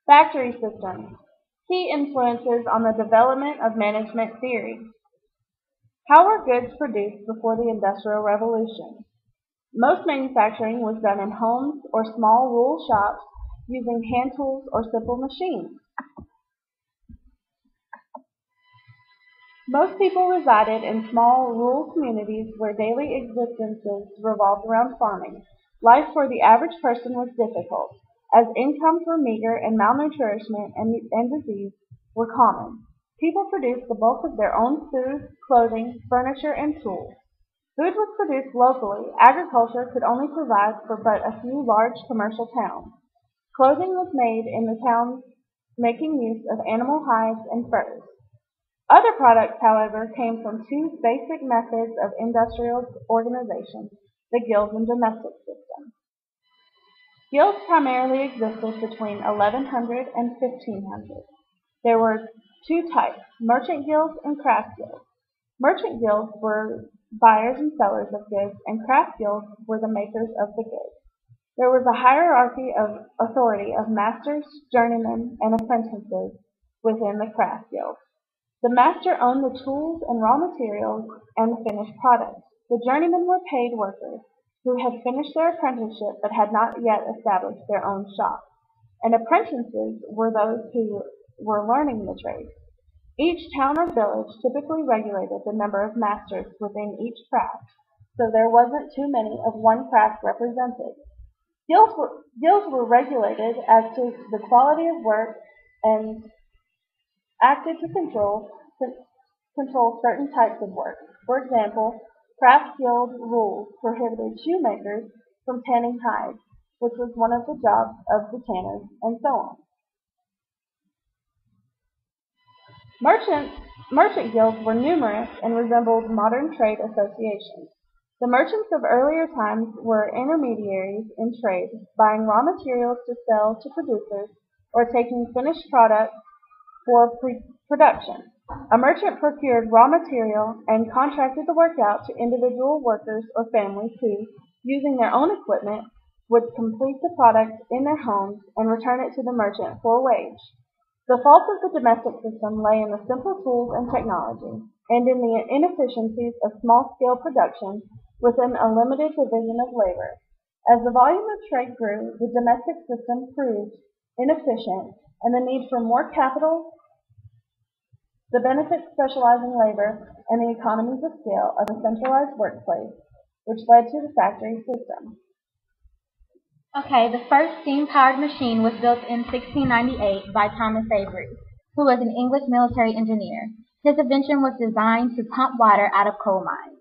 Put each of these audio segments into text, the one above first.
Factory systems. Key influences on the development of management theory. How were goods produced before the Industrial Revolution? Most manufacturing was done in homes or small rural shops using hand tools or simple machines. Most people resided in small rural communities where daily existences revolved around farming. Life for the average person was difficult, as incomes were meager and malnourishment and disease were common. People produced the bulk of their own food, clothing, furniture, and tools. Food was produced locally. Agriculture could only provide for but a few large commercial towns. Clothing was made in the towns making use of animal hides and furs. Other products, however, came from two basic methods of industrial organization, the guilds and domestic system. Guilds primarily existed between 1100 and 1500. There were two types, merchant guilds and craft guilds. Merchant guilds were buyers and sellers of goods, and craft guilds were the makers of the goods. There was a hierarchy of authority of masters, journeymen, and apprentices within the craft guild. The master owned the tools and raw materials and the finished product. The journeymen were paid workers who had finished their apprenticeship but had not yet established their own shop, and apprentices were those who were learning the trade. Each town or village typically regulated the number of masters within each craft, so there wasn't too many of one craft represented. Guilds were regulated as to the quality of work and acted to control certain types of work. For example, craft guild rules prohibited shoemakers from tanning hides, which was one of the jobs of the tanners, and so on. Merchant guilds were numerous and resembled modern trade associations. The merchants of earlier times were intermediaries in trade, buying raw materials to sell to producers or taking finished products for production. A merchant procured raw material and contracted the work out to individual workers or families who, using their own equipment, would complete the product in their homes and return it to the merchant for a wage. The fault of the domestic system lay in the simple tools and technology, and in the inefficiencies of small-scale production within a limited division of labor. As the volume of trade grew, the domestic system proved inefficient, and the need for more capital, the benefits of specializing labor, and the economies of scale of a centralized workplace, which led to the factory system. Okay, the first steam-powered machine was built in 1698 by Thomas Avery, who was an English military engineer. His invention was designed to pump water out of coal mines.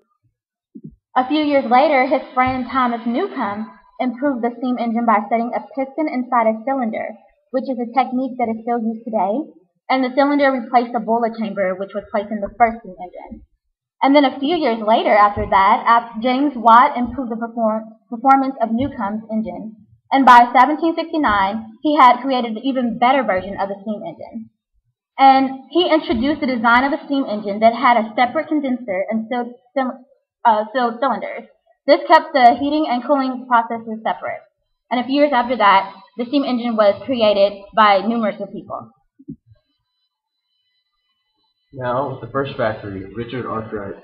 A few years later, his friend Thomas Newcomb improved the steam engine by setting a piston inside a cylinder, which is a technique that is still used today, and the cylinder replaced the boiler chamber, which was placed in the first steam engine. And then a few years later after that, James Watt improved the performance of Newcomb's engine. And by 1769, he had created an even better version of the steam engine. And he introduced the design of a steam engine that had a separate condenser and sealed cylinders. This kept the heating and cooling processes separate. And a few years after that, the steam engine was created by numerous people. Now, with the first factory, Richard Arkwright.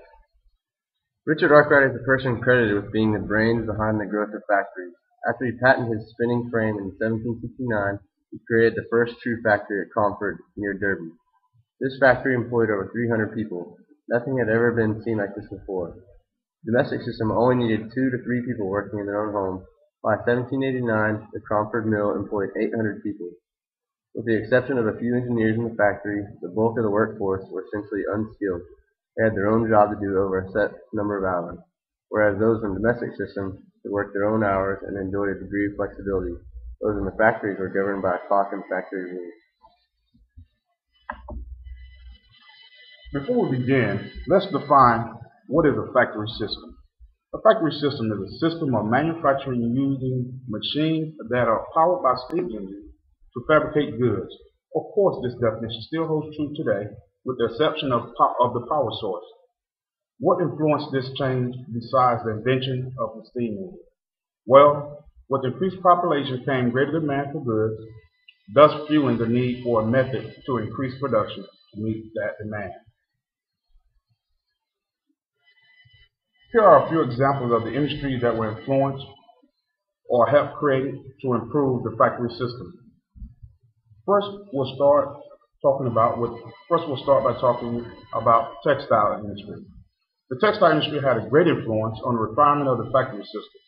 Richard Arkwright is the person credited with being the brains behind the growth of factories. After he patented his spinning frame in 1769, he created the first true factory at Cromford, near Derby. This factory employed over 300 people. Nothing had ever been seen like this before. The domestic system only needed 2 to 3 people working in their own home. By 1789, the Cromford mill employed 800 people. With the exception of a few engineers in the factory, the bulk of the workforce were essentially unskilled. They had their own job to do over a set number of hours, whereas those in the domestic system could work their own hours and enjoyed a degree of flexibility. Those in the factories were governed by clock and factory rules. Before we begin, let's define what is a factory system. A factory system is a system of manufacturing using machines that are powered by steam engines to fabricate goods. Of course, this definition still holds true today, with the exception of the power source. What influenced this change besides the invention of the steam engine? Well, with increased population came greater demand for goods. thus fueling the need for a method to increase production to meet that demand. Here are a few examples of the industries that were influenced or helped created to improve the factory system. First, we'll start by talking about textile industry. The textile industry had a great influence on the refinement of the factory system.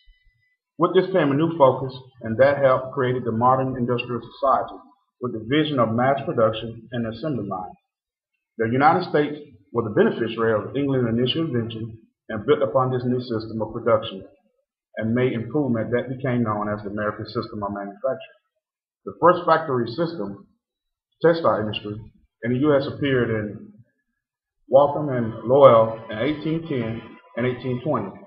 With this came a new focus, and that helped create the modern industrial society with the vision of mass production and assembly lines. The United States was the beneficiary of England's initial invention and built upon this new system of production and made improvement that became known as the American system of manufacturing. The first factory system, textile industry, in the U.S. appeared in Waltham and Lowell in 1810 and 1820.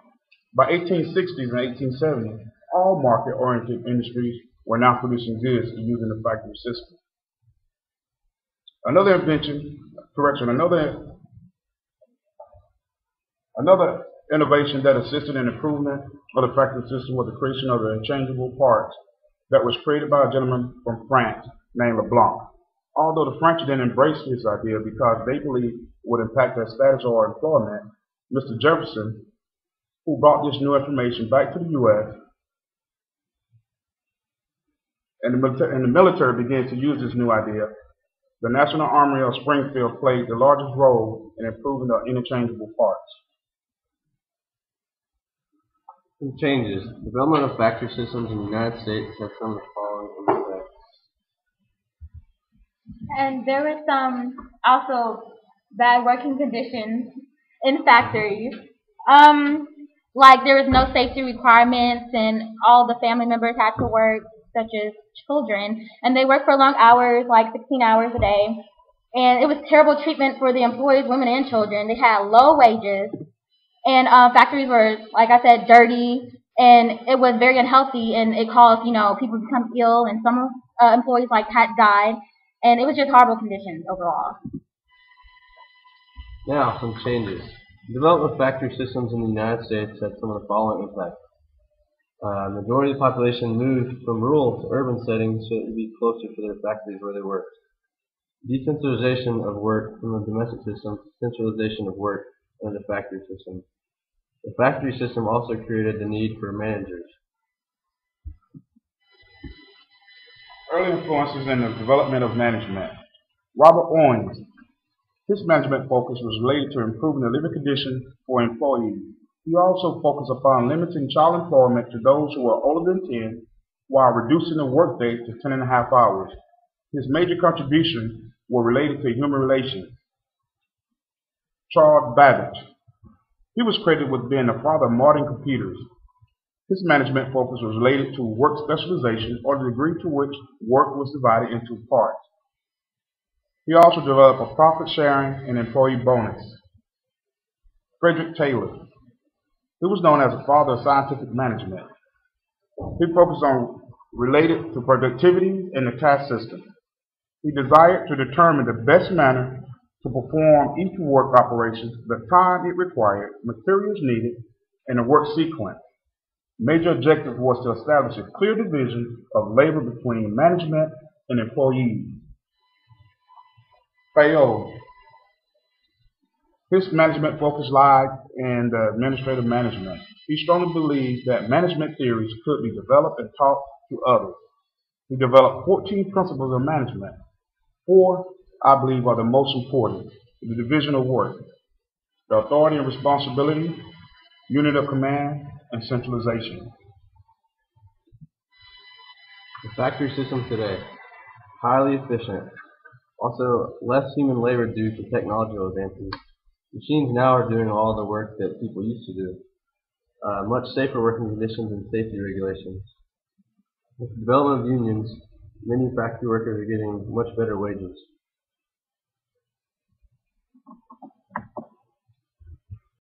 By 1860s and 1870s, all market-oriented industries were now producing goods using the factory system. Another innovation that assisted in improvement of the factory system was the creation of the interchangeable parts that was created by a gentleman from France named Leblanc. Although the French didn't embrace this idea because they believed it would impact their status or employment, Mr. Jefferson, who brought this new information back to the U.S., and the military began to use this new idea, the National Armory of Springfield played the largest role in improving the interchangeable parts. Some changes. Development of factory systems in the United States have some of the following effects. And there was some also bad working conditions in factories. Like there was no safety requirements, and all the family members had to work, such as children, and they worked for long hours, like 16 hours a day. And it was terrible treatment for the employees, women and children. They had low wages, and factories were, like I said, dirty, and it was very unhealthy, and it caused, people to become ill, and some employees had died, and it was just horrible conditions overall. Now, some changes. Development of factory systems in the United States had some of the following effects. Majority of the population moved from rural to urban settings so it would be closer to their factories where they worked. Decentralization of work from the domestic system to centralization of work in the factory system. The factory system also created the need for managers. Early influences in the development of management. Robert Owens. His management focus was related to improving the living conditions for employees. He also focused upon limiting child employment to those who were older than 10 while reducing the workday to 10.5 hours. His major contributions were related to human relations. Charles Babbage. He was credited with being the father of modern computers. His management focus was related to work specialization or the degree to which work was divided into parts. He also developed a profit sharing and employee bonus. Frederick Taylor. He was known as the father of scientific management. He focused on related to productivity in the task system. He desired to determine the best manner to perform each work operation, the time it required, materials needed, and the work sequence. Major objective was to establish a clear division of labor between management and employees. Fayol. His management focus lied in the administrative management. He strongly believed that management theories could be developed and taught to others. He developed 14 principles of management. 4, I believe, are the most important: the division of work, the authority and responsibility, unit of command, and centralization. The factory system today, highly efficient. Also, less human labor due to technological advances. Machines now are doing all the work that people used to do. Much safer working conditions and safety regulations. With the development of unions, many factory workers are getting much better wages.